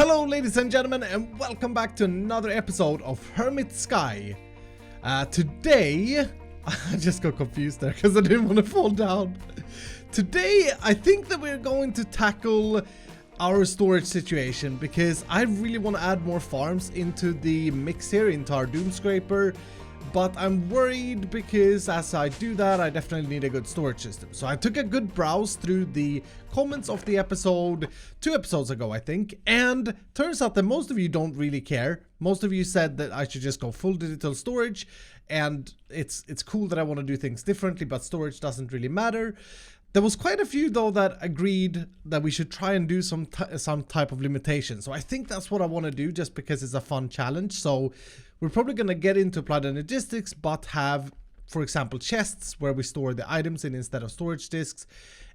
Hello ladies and gentlemen, and welcome back to another episode of Hermit Sky. Today, I just got confused there because I didn't want to fall down. Today, I think that we're going to tackle our storage situation because I really want to add more farms into the mix here, into our Doom Scraper. But I'm worried because as I do that, I definitely need a good storage system. So I took a good browse through the comments of the episode 2 episodes ago, I think. And turns out that most of you don't really care. Most of you said that I should just go full digital storage. And it's cool that I want to do things differently, but storage doesn't really matter. There was quite a few though that agreed that we should try and do some type of limitation. So I think that's what I want to do just because it's a fun challenge. So we're probably going to get into applied energistics, but have, for example, chests where we store the items in instead of storage disks.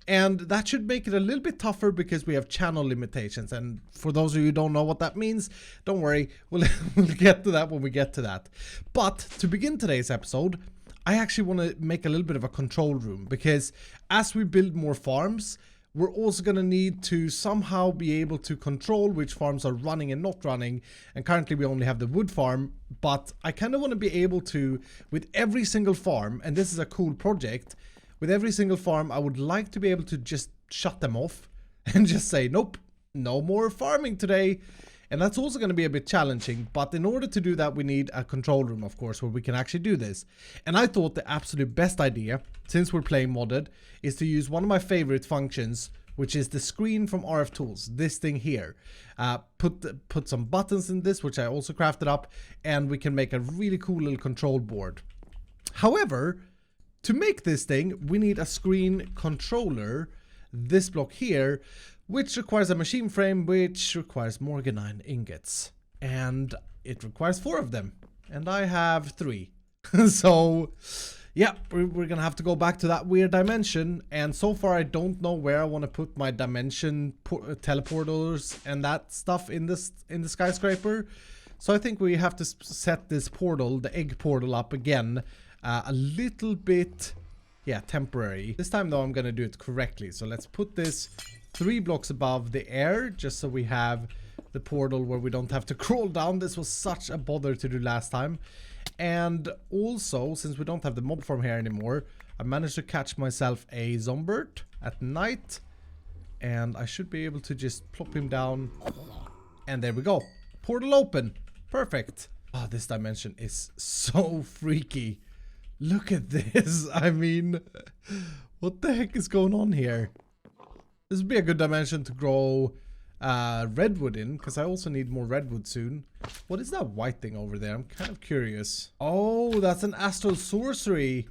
And that should make it a little bit tougher because we have channel limitations. And for those of you who don't know what that means, don't worry, we'll get to that when we get to that. But to begin today's episode, I actually want to make a little bit of a control room because as we build more farms, we're also going to need to somehow be able to control which farms are running and not running. And currently we only have the wood farm, but I kind of want to be able to, with every single farm, and this is a cool project, with every single farm I would like to be able to just shut them off and just say, nope, no more farming today. And that's also going to be a bit challenging, but in order to do that we need a control room, of course, where we can actually do this. And I thought the absolute best idea, since we're playing modded, is to use one of my favorite functions, which is the screen from RF Tools, this thing here. Put some buttons in this, which I also crafted up, and we can make a really cool little control board. However, to make this thing, we need a screen controller, this block here, which requires a machine frame, which requires Morganine ingots. And it requires 4 of them. And I have 3. So, yeah, we're gonna have to go back to that weird dimension. And so far, I don't know where I want to put my dimension teleporters and that stuff in the skyscraper. So I think we have to set this portal, the egg portal, up again a little bit, yeah, temporary. This time, though, I'm gonna do it correctly. So let's put this 3 blocks above the air, just so we have the portal where we don't have to crawl down. This was such a bother to do last time. And also, since we don't have the mob farm here anymore, I managed to catch myself a zombird at night. And I should be able to just plop him down. And there we go. Portal open. Perfect. Oh, this dimension is so freaky. Look at this. I mean, what the heck is going on here? This would be a good dimension to grow redwood in, because I also need more redwood soon. What is that white thing over there? I'm kind of curious. Oh, that's an astral sorcery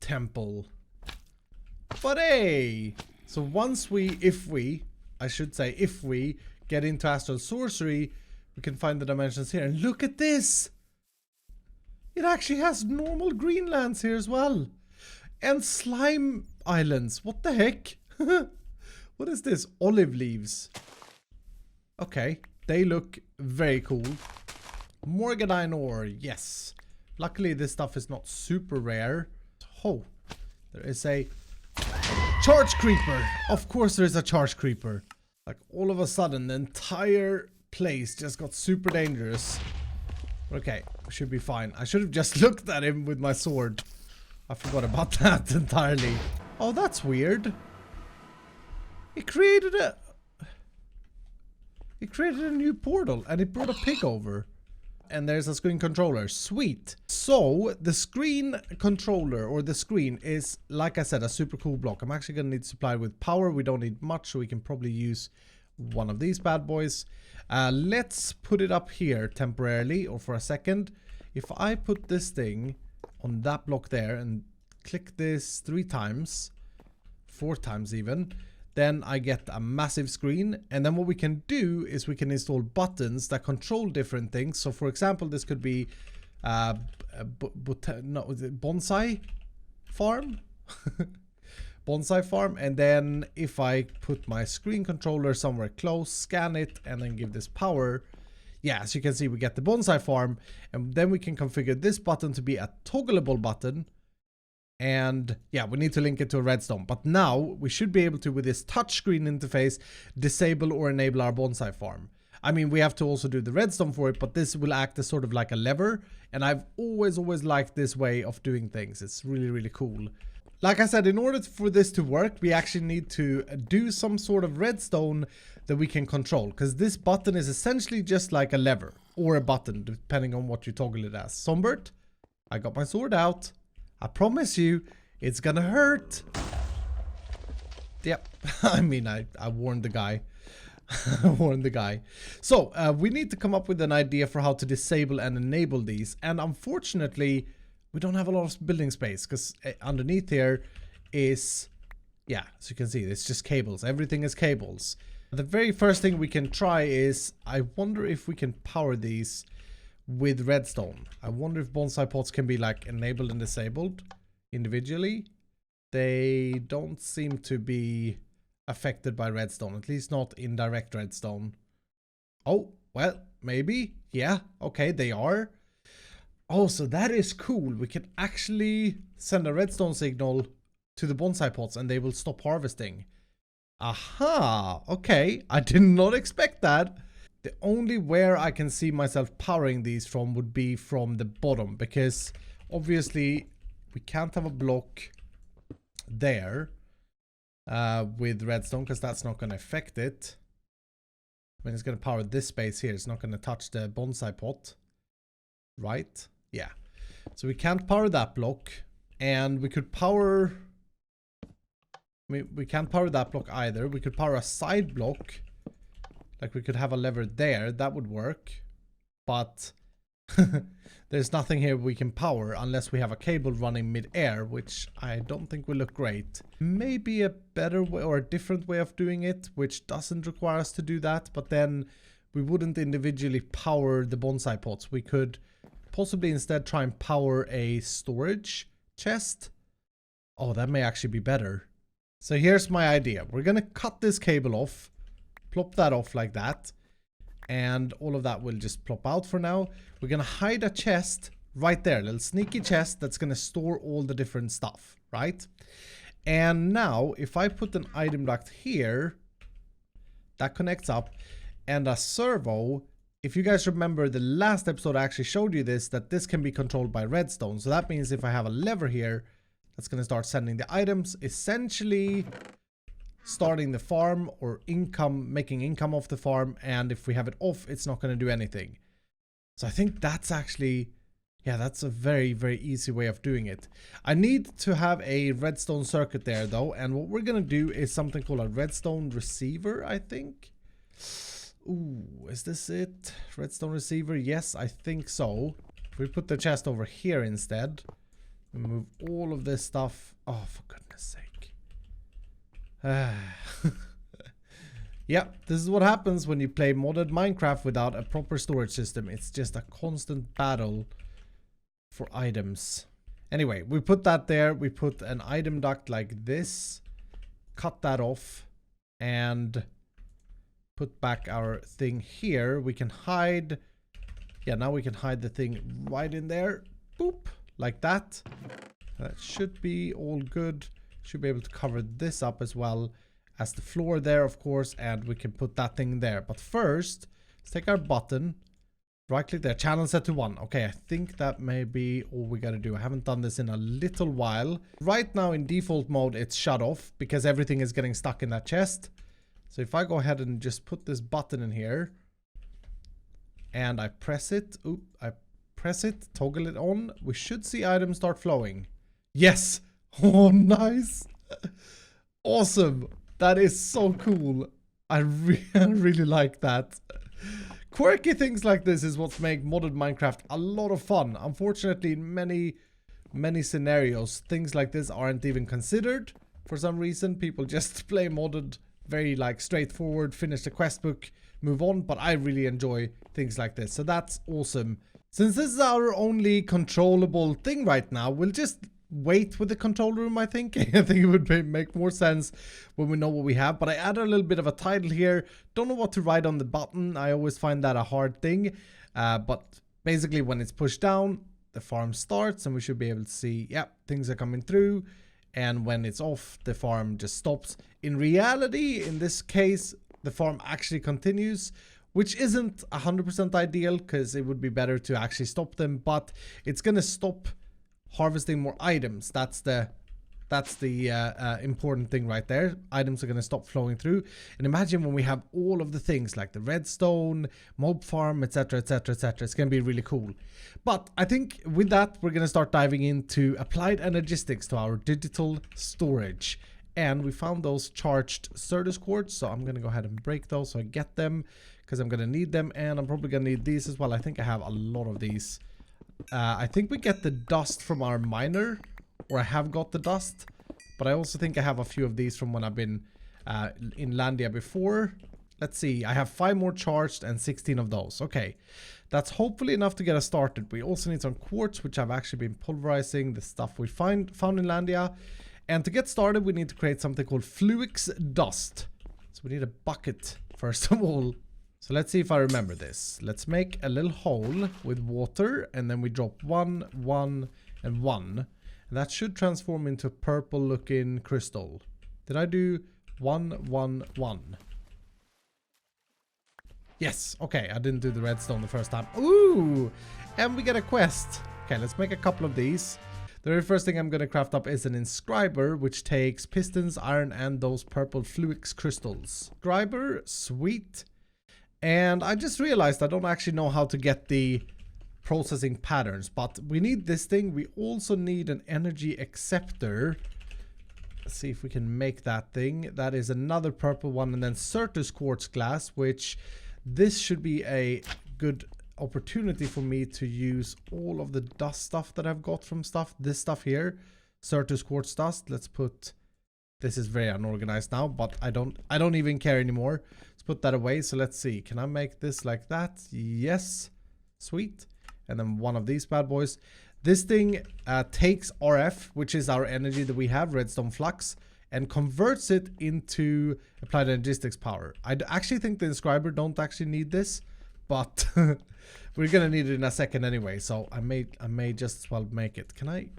temple. But hey, so once if we get into astral sorcery, we can find the dimensions here. And look at this! It actually has normal greenlands here as well. And slime islands. What the heck? What is this? Olive leaves. Okay, they look very cool. Morganine ore, yes. Luckily this stuff is not super rare. Oh, there is a charge creeper. Of course there is a charge creeper. Like all of a sudden the entire place just got super dangerous. Okay, should be fine. I should have just looked at him with my sword. I forgot about that entirely. Oh, that's weird. It created a new portal and it brought a pig over. And there's a screen controller. Sweet. So the screen controller, or the screen, is, like I said, a super cool block. I'm actually gonna need to supply it with power. We don't need much, so we can probably use one of these bad boys. Let's put it up here temporarily, or for a second. If I put this thing on that block there and click this 3 times, 4 times even, then I get a massive screen. And then what we can do is we can install buttons that control different things. So for example, this could be bonsai farm. Bonsai farm. And then if I put my screen controller somewhere close, scan it, and then give this power, yeah, as you can see, we get the bonsai farm. And then we can configure this button to be a toggleable button. And yeah, we need to link it to a redstone. But now we should be able to, with this touchscreen interface, disable or enable our bonsai farm. I mean, we have to also do the redstone for it, but this will act as sort of like a lever. And I've always liked this way of doing things. It's really, really cool. Like I said, in order for this to work, we actually need to do some sort of redstone that we can control. Because this button is essentially just like a lever or a button, depending on what you toggle it as. Sombert, I got my sword out. I promise you, it's gonna hurt. Yep, I mean, I warned the guy. I warned the guy. So, we need to come up with an idea for how to disable and enable these. And unfortunately, we don't have a lot of building space. Because underneath here is, yeah, as you can see, it's just cables. Everything is cables. The very first thing we can try is, I wonder if we can power these with redstone. I wonder if bonsai pots can be like enabled and disabled individually. They don't seem to be affected by redstone, at least not indirect redstone. Oh, well, maybe. Yeah, okay, they are. Oh, so that is cool. We can actually send a redstone signal to the bonsai pots and they will stop harvesting. Aha, okay, I did not expect that. The only where I can see myself powering these from would be from the bottom, because obviously we can't have a block there with redstone, because that's not going to affect it. When it's going to power this space here, it's not going to touch the bonsai pot, right? Yeah, so we can't power that block, and we could power, we can't power that block either. We could power a side block, like we could have a lever there, that would work, but there's nothing here we can power unless we have a cable running mid-air, which I don't think will look great. Maybe a better way or a different way of doing it, which doesn't require us to do that, but then we wouldn't individually power the bonsai pots. We could possibly instead try and power a storage chest. Oh, that may actually be better. So here's my idea. We're gonna cut this cable off, plop that off like that, and all of that will just plop out for now. We're gonna hide a chest right there, a little sneaky chest that's gonna store all the different stuff, right? And now if I put an item duct here, that connects up, and a servo. If you guys remember the last episode, I actually showed you this, that this can be controlled by redstone. So that means if I have a lever here, that's going to start sending the items, essentially starting the farm or income, making income off the farm. And if we have it off, it's not going to do anything. So I think that's actually, yeah, that's a very, very easy way of doing it. I need to have a redstone circuit there though. And what we're going to do is something called a redstone receiver, I think. Ooh, is this it? Redstone receiver? Yes, I think so. If we put the chest over here instead, we move all of this stuff. Oh, for goodness sake. Yeah, this is what happens when you play modded Minecraft without a proper storage system. It's just a constant battle for items. Anyway, we put that there. We put an item duct like this. Cut that off. And put back our thing here. We can hide. Yeah, now we can hide the thing right in there. Boop. Like that. That should be all good. Should be able to cover this up as well as the floor there, of course. And we can put that thing there. But first, let's take our button. Right click there. Channel set to 1. Okay, I think that may be all we gotta do. I haven't done this in a little while. Right now in default mode, it's shut off because everything is getting stuck in that chest. So if I go ahead and just put this button in here and I press it, I press it, toggle it on, we should see items start flowing. Yes! Oh, nice! Awesome! That is so cool. I really like that. Quirky things like this is what make modded Minecraft a lot of fun. Unfortunately, in many scenarios, things like this aren't even considered. For some reason, people just play modded very like straightforward, finish the quest book, move on, but I really enjoy things like this. So that's awesome. Since this is our only controllable thing right now, we'll just wait with the control room, I think. I think it would make more sense when we know what we have. But I added a little bit of a title here. Don't know what to write on the button. I always find that a hard thing. But basically when it's pushed down, the farm starts and we should be able to see, yeah, things are coming through. And when it's off, the farm just stops. In reality, in this case, the farm actually continues. which isn't 100% ideal because it would be better to actually stop them, but it's going to stop harvesting more items. That's the important thing right there. Items are going to stop flowing through. And imagine when we have all of the things like the redstone, mob farm, etc, etc, etc. It's going to be really cool. But I think with that, we're going to start diving into applied energistics to our digital storage. And we found those charged Certus quartz, so I'm going to go ahead and break those so I get them, because I'm going to need them. And I'm probably going to need these as well. I think I have a lot of these. I think we get the dust from our miner, or I have got the dust, but I also think I have a few of these from when I've been in Landia before. Let's see, I have 5 more charged and 16 of those. Okay, that's hopefully enough to get us started. We also need some quartz, which I've actually been pulverizing, the stuff we found in Landia. And to get started, we need to create something called Fluix dust. So we need a bucket first of all. So let's see if I remember this. Let's make a little hole with water, and then we drop 1, 1, and 1. And that should transform into a purple looking crystal. Did I do 1, 1, 1? Yes. Okay, I didn't do the redstone the first time. Ooh! And we get a quest. Okay, let's make a couple of these. The very first thing I'm going to craft up is an inscriber, which takes pistons, iron, and those purple Fluix crystals. Inscriber, sweet. And I just realized I don't actually know how to get the processing patterns, but we need this thing. We also need an energy acceptor. Let's see if we can make that thing. That is another purple one, and then Certus quartz glass, which this should be a good opportunity for me to use all of the dust stuff that I've got from this stuff here. Certus quartz dust. Let's put, this is very unorganized now, but I don't even care anymore. Let's put that away. So let's see, can I make this like that? Yes, sweet. And then one of these bad boys. This thing takes RF, which is our energy that we have, redstone flux, and converts it into applied energistics power. I actually think the inscriber don't actually need this, but we're gonna need it in a second anyway. So I may just as well make it. Can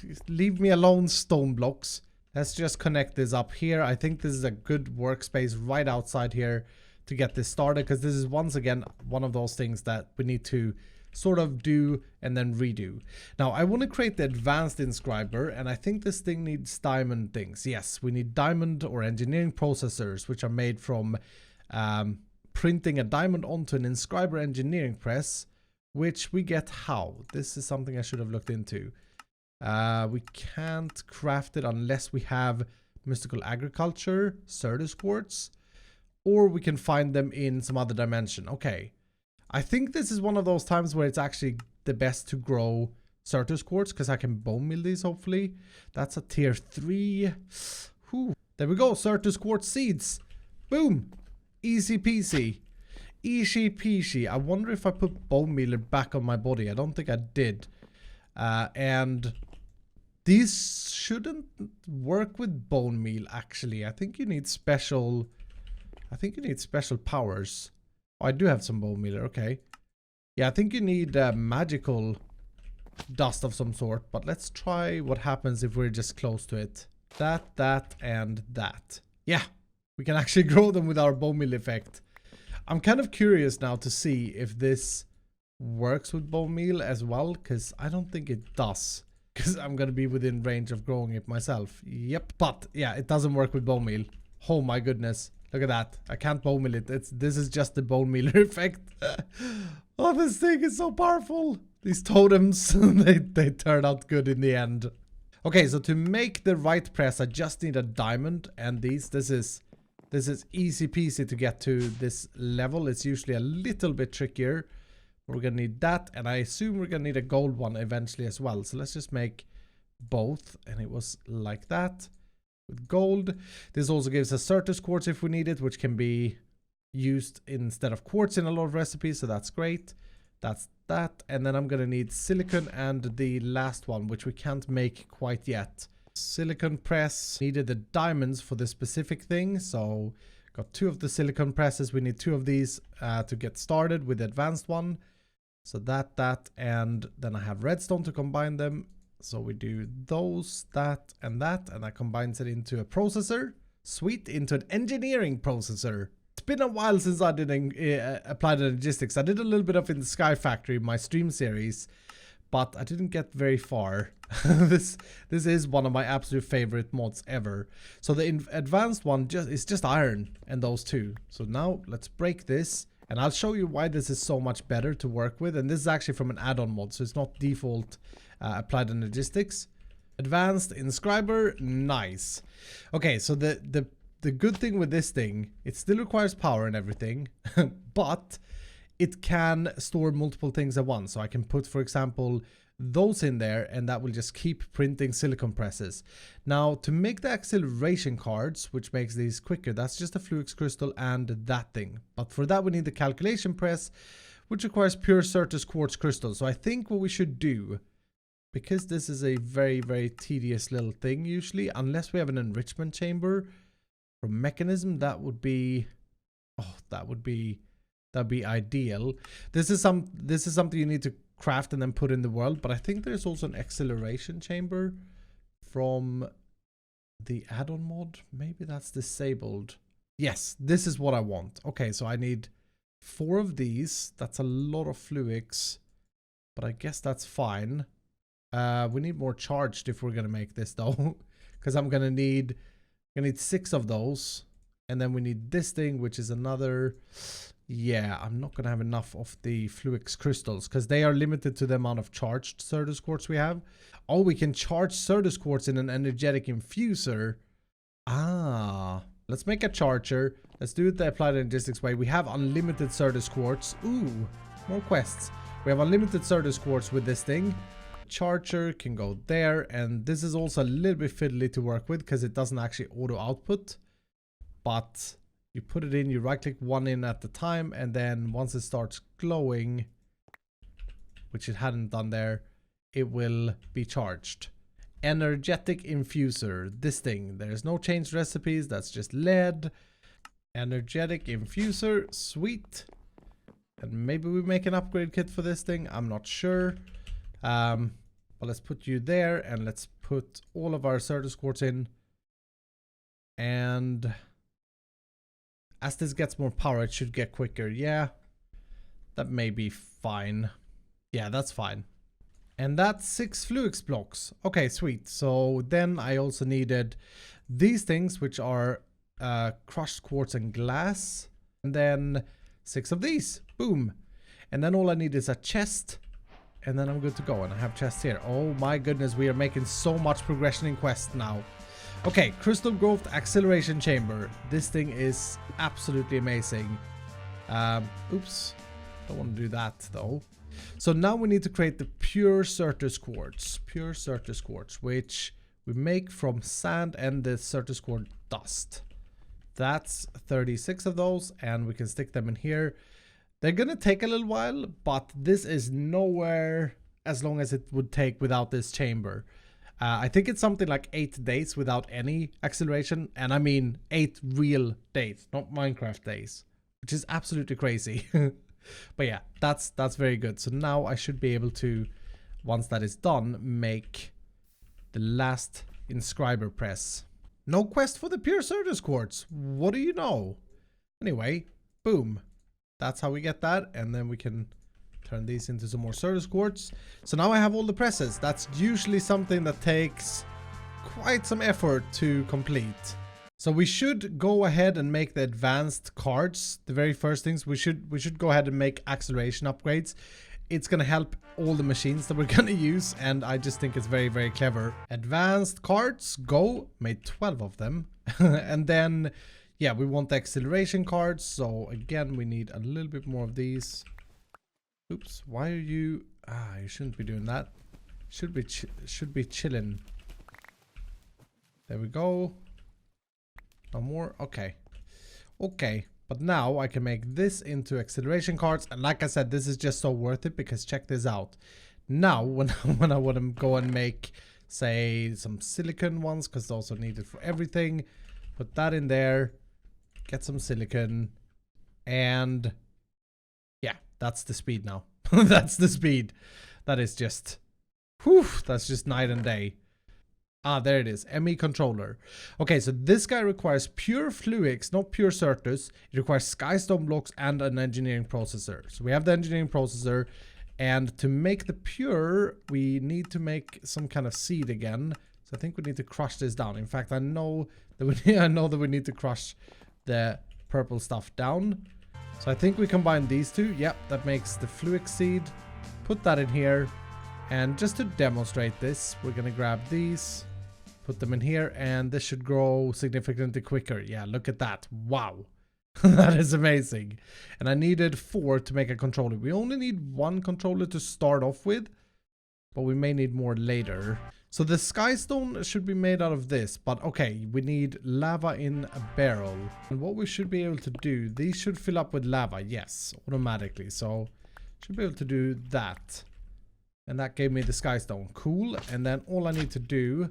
you leave me alone, stone blocks? Let's just connect this up here. I think this is a good workspace right outside here to get this started, because this is once again one of those things that we need to sort of do and then redo. Now I want to create the advanced inscriber, and I think this thing needs diamond things. Yes, we need diamond or engineering processors, which are made from printing a diamond onto an inscriber engineering press, which we get how? This is something I should have looked into. We can't craft it unless we have mystical agriculture, Certus quartz, or we can find them in some other dimension. Okay. I think this is one of those times where it's actually the best to grow Certus quartz, because I can bone meal these hopefully. That's a tier 3. Whew. There we go, Certus quartz seeds. Boom. Easy peasy. Easy peasy. I wonder if I put bone mealer back on my body. I don't think I did. And these shouldn't work with bone meal actually. I think you need special powers. Oh, I do have some bone mealer, okay. Yeah, I think you need magical dust of some sort, but let's try what happens if we're just close to it. That, and that. Yeah, we can actually grow them with our bone meal effect. I'm kind of curious now to see if this works with bone meal as well, because I don't think it does, because I'm going to be within range of growing it myself. Yep, but yeah, it doesn't work with bone meal. Oh my goodness. Look at that. I can't bone meal it. This is just the bone mealer effect. Oh, this thing is so powerful. These totems, they turn out good in the end. Okay, so to make the right press, I just need a diamond, and this is easy peasy to get to this level. It's usually a little bit trickier. We're gonna need that, and I assume we're gonna need a gold one eventually as well. So let's just make both, and it was like that. With gold. This also gives us Certus quartz if we need it, which can be used instead of quartz in a lot of recipes, so that's great. That's that. And then I'm gonna need silicon and the last one, which we can't make quite yet. Silicon press. Needed the diamonds for this specific thing, so got 2 of the silicon presses. We need 2 of these to get started with the advanced one. So that, and then I have redstone to combine them. So we do those, that, and that combines it into a processor. Sweet, into an engineering processor. been a while since I did applied Energistics. I did a little bit of in the Sky Factory, my stream series, but I didn't get very far. This is one of my absolute favorite mods ever. So the advanced one is just iron and those two. So now let's break this, and I'll show you why this is so much better to work with. And this is actually from an add-on mod, so it's not default applied Energistics. Advanced inscriber, nice. Okay, so the good thing with this thing, it still requires power and everything, but it can store multiple things at once. So I can put, for example, those in there, and that will just keep printing silicon presses. Now, to make the acceleration cards, which makes these quicker, that's just a Fluix crystal and that thing. But for that, we need the calculation press, which requires pure Certus quartz crystal. So I think what we should do, because this is a very, very tedious little thing usually, unless we have an enrichment chamber from mechanism, that would be, oh, that'd be ideal. This is something you need to craft and then put in the world, but I think there's also an acceleration chamber from the add-on mod. Maybe that's disabled. Yes, this is what I want. Okay, so I need 4 of these. That's a lot of Fluix, but I guess that's fine. We need more charged if we're gonna make this though, because I'm gonna need 6 of those, and then we need this thing, which is another. Yeah, I'm not gonna have enough of the Fluix crystals because they are limited to the amount of charged Certus quartz we have. Oh, we can charge Certus quartz in an energetic infuser. Ah, let's make a charger. Let's do it the applied Energistics way. We have unlimited Certus quartz. Ooh, more quests. We have unlimited Certus quartz with this thing. Charger can go there, and this is also a little bit fiddly to work with because it doesn't actually auto output, but you put it in, you right click one in at the time, and then once it starts glowing, which it hadn't done there, it will be charged. Energetic infuser, this thing, there's no changed recipes, that's just lead. Energetic infuser, sweet. And maybe we make an upgrade kit for this thing, I'm not sure. But let's put you there, and let's put all of our Certus quartz in. And as this gets more power, it should get quicker. Yeah, that may be fine. Yeah, that's fine. And that's 6 Fluix blocks. Okay, sweet. So then I also needed these things, which are crushed quartz and glass. And then 6 of these. Boom. And then all I need is a chest. And then I'm good to go. And I have chests here. Oh my goodness, we are making so much progression in quest now. Okay, crystal growth acceleration chamber. This thing is absolutely amazing. Oops, don't want to do that though. So now we need to create the pure Certus quartz. Pure Certus quartz, which we make from sand and the Certus quartz dust. That's 36 of those, and we can stick them in here. They're gonna take a little while, but this is nowhere as long as it would take without this chamber. I think it's something like 8 days without any acceleration, and I mean 8 real days, not Minecraft days, which is absolutely crazy. But yeah, that's very good. So now I should be able to, once that is done, make the last inscriber press. No quest for the pure Certus quartz. What do you know? Anyway, boom. That's how we get that, and then we can turn these into some more Certus quartz. So now I have all the presses. That's usually something that takes quite some effort to complete. So we should go ahead and make the advanced cards. The very first things we should go ahead and make acceleration upgrades. It's gonna help all the machines that we're gonna use, and I just think it's very, very clever. Advanced cards, go. Made 12 of them. And then yeah, we want the acceleration cards. So again, we need a little bit more of these. Oops, why are you... Ah, you shouldn't be doing that. Should be chilling. There we go. No more. Okay. Okay, but now I can make this into acceleration cards. And like I said, this is just so worth it because check this out. Now, when I want to go and make, say, some silicon ones, because those are needed for everything. Put that in there. Get some silicon. And yeah, that's the speed now. That's the speed. That is just, whew, that's just night and day. Ah, there it is. ME controller. Okay, so this guy requires pure Fluix, not pure Certus. It requires skystone blocks and an engineering processor. So we have the engineering processor. And to make the pure, we need to make some kind of seed again. So I think we need to crush this down. In fact, I know that we need to crush the purple stuff down. So I think we combine these two. Yep, that makes the Fluix seed. Put that in here. And just to demonstrate this, we're going to grab these. Put them in here, and this should grow significantly quicker. Yeah, look at that. Wow. That is amazing. And I needed 4 to make a controller. We only need 1 controller to start off with, but we may need more later. So the skystone should be made out of this, but okay, we need lava in a barrel. And what we should be able to do, these should fill up with lava, yes, automatically. So should be able to do that. And that gave me the skystone. Cool. And then all I need to do,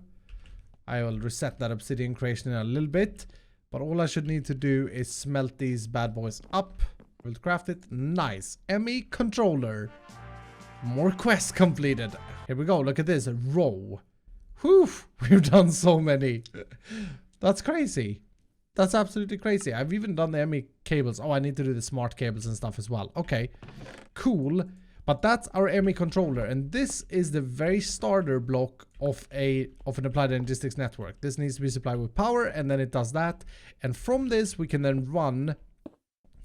I will reset that obsidian creation in a little bit. But all I should need to do is smelt these bad boys up. We'll craft it. Nice. ME controller. More quests completed. Here we go. Look at this. A row. Whew. We've done so many. That's crazy. That's absolutely crazy. I've even done the ME cables. Oh, I need to do the smart cables and stuff as well. Okay. Cool. But that's our ME controller, and this is the very starter block of an applied energistics network. This needs to be supplied with power, and then it does that. And from this, we can then run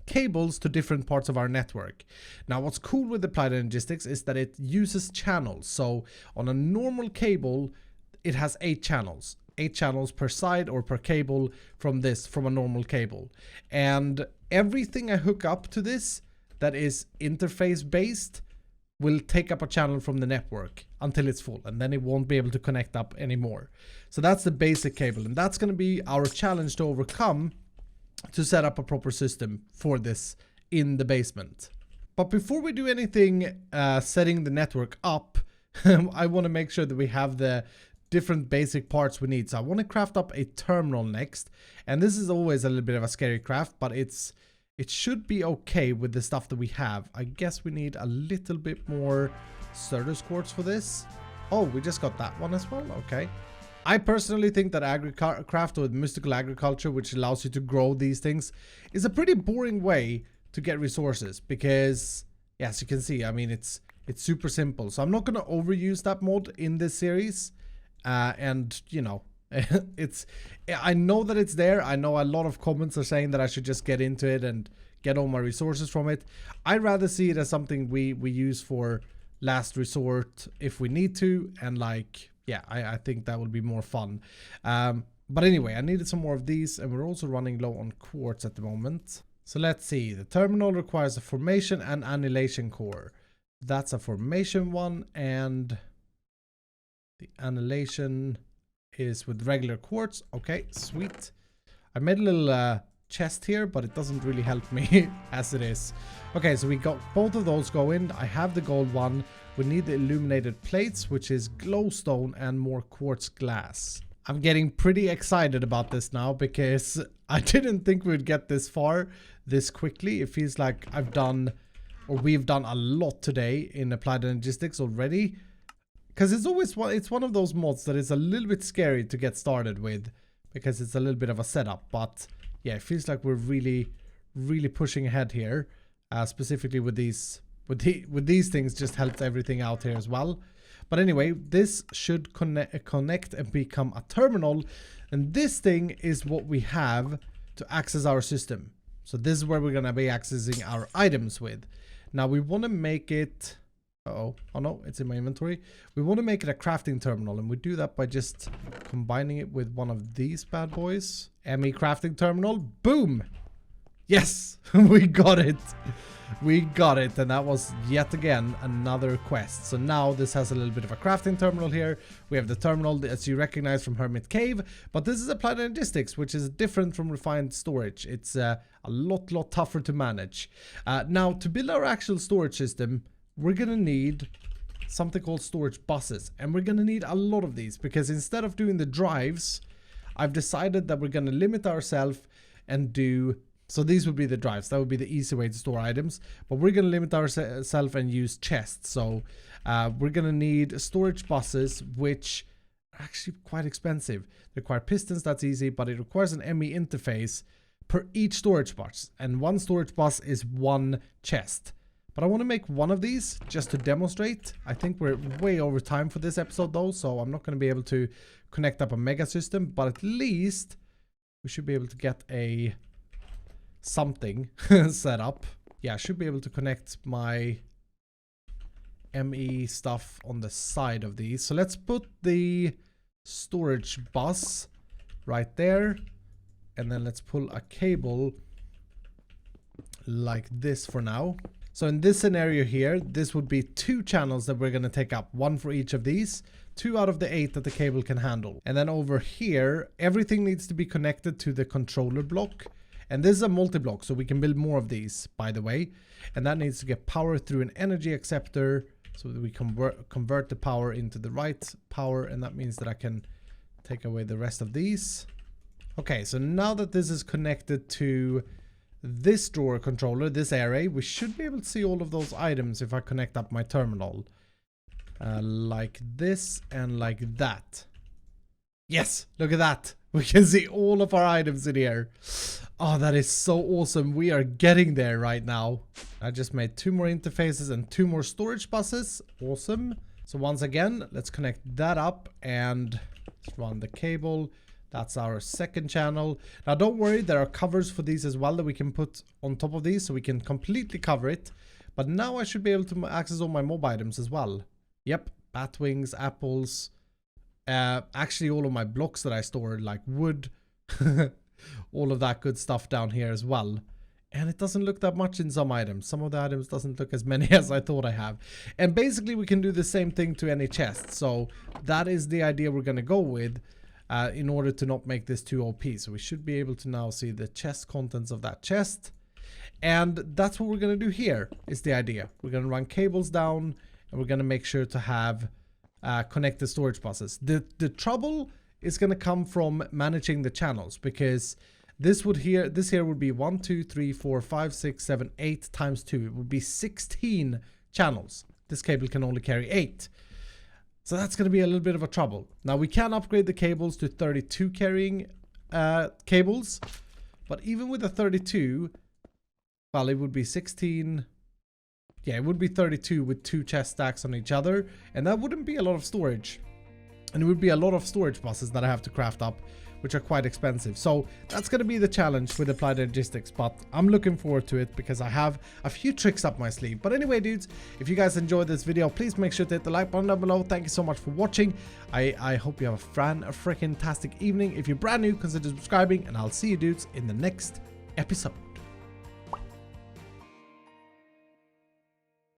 cables to different parts of our network. Now, what's cool with applied energistics is that it uses channels. So on a normal cable, it has 8 channels. 8 channels per side or per cable from a normal cable. And everything I hook up to this that is interface based will take up a channel from the network until it's full, and then it won't be able to connect up anymore. So that's the basic cable, and that's going to be our challenge to overcome to set up a proper system for this in the basement. But before we do anything setting the network up, I want to make sure that we have the different basic parts we need. So I want to craft up a terminal next, and this is always a little bit of a scary craft, but it should be okay with the stuff that we have. I guess we need a little bit more Certus quartz for this. Oh, we just got that one as well. Okay. I personally think that agricraft with mystical agriculture, which allows you to grow these things, is a pretty boring way to get resources because, yeah, as you can see, I mean, it's super simple. So I'm not going to overuse that mod in this series. And, you know, I know that it's there. I know a lot of comments are saying that I should just get into it and get all my resources from it. I'd rather see it as something we use for last resort if we need to, and like, yeah, I think that would be more fun. But anyway, I needed some more of these, and we're also running low on quartz at the moment. So let's see. The terminal requires a formation and annihilation core. That's a formation one, and the annihilation is with regular quartz. Okay, sweet. I made a little chest here, but it doesn't really help me as it is. Okay, so we got both of those going. I have the gold one. We need the illuminated plates, which is glowstone and more quartz glass. I'm getting pretty excited about this now because I didn't think we'd get this far this quickly. It feels like we've done a lot today in applied energistics already. Because it's one of those mods that is a little bit scary to get started with because it's a little bit of a setup. But yeah, it feels like we're really pushing ahead here. Specifically with these things, just helps everything out here as well. But anyway, this should connect and become a terminal, and this thing is what we have to access our system. So this is where we're gonna be accessing our items with. Now we want to make it. Oh no, it's in my inventory. We want to make it a crafting terminal, and we do that by just combining it with one of these bad boys. ME crafting terminal. Boom! Yes! We got it! We got it, and that was yet again another quest. So now this has a little bit of a crafting terminal here. We have the terminal as you recognize from Hermit Cave, but this is applied energistics, which is different from refined storage. It's a lot tougher to manage. Now, to build our actual storage system, we're gonna need something called storage buses, and we're gonna need a lot of these because instead of doing the drives, I've decided that we're gonna limit ourselves and do. So these would be the drives. That would be the easy way to store items, but we're gonna limit ourselves and use chests. So we're gonna need storage buses, which are actually quite expensive. They require pistons, that's easy, but it requires an ME interface per each storage bus. And one storage bus is one chest. But I want to make one of these just to demonstrate. I think we're way over time for this episode though, so I'm not going to be able to connect up a mega system, but at least we should be able to get a something set up. Yeah, I should be able to connect my ME stuff on the side of these. So let's put the storage bus right there, and then let's pull a cable like this for now. So in this scenario here, this would be 2 channels that we're going to take up, 1 for each of these, 2 out of the 8 that the cable can handle. And then over here, everything needs to be connected to the controller block. And this is a multi-block, so we can build more of these, by the way. And that needs to get power through an energy acceptor, so that we convert the power into the right power. And that means that I can take away the rest of these. Okay, so now that this is connected to this drawer controller, this array, we should be able to see all of those items if I connect up my terminal. Like this and like that. Yes, look at that. We can see all of our items in here. Oh, that is so awesome. We are getting there right now. I just made 2 more interfaces and 2 more storage buses. Awesome. So once again, let's connect that up and run the cable. That's our second channel. Now don't worry, there are covers for these as well that we can put on top of these, so we can completely cover it. But now I should be able to access all my mob items as well. Yep, bat wings, apples, actually all of my blocks that I stored, like wood, all of that good stuff down here as well. And it doesn't look that much in some items. Some of the items doesn't look as many as I thought I have. And basically we can do the same thing to any chest. So that is the idea we're going to go with. In order to not make this too OP. So we should be able to now see the chest contents of that chest. And that's what we're going to do here, is the idea. We're going to run cables down, and we're going to make sure to have connected storage buses. The trouble is going to come from managing the channels, because this here would be 1, 2, 3, 4, 5, 6, 7, 8 times 2. It would be 16 channels. This cable can only carry 8. So that's going to be a little bit of a trouble. Now we can upgrade the cables to 32 carrying cables. But even with the 32, well, it would be 16. Yeah, it would be 32 with 2 chest stacks on each other. And that wouldn't be a lot of storage. And it would be a lot of storage buses that I have to craft up, which are quite expensive. So that's going to be the challenge with Applied Energistics, but I'm looking forward to it because I have a few tricks up my sleeve. But anyway, dudes, if you guys enjoyed this video, please make sure to hit the like button down below. Thank you so much for watching. I hope you have a freaking tastic evening. If you're brand new, consider subscribing, and I'll see you dudes in the next episode.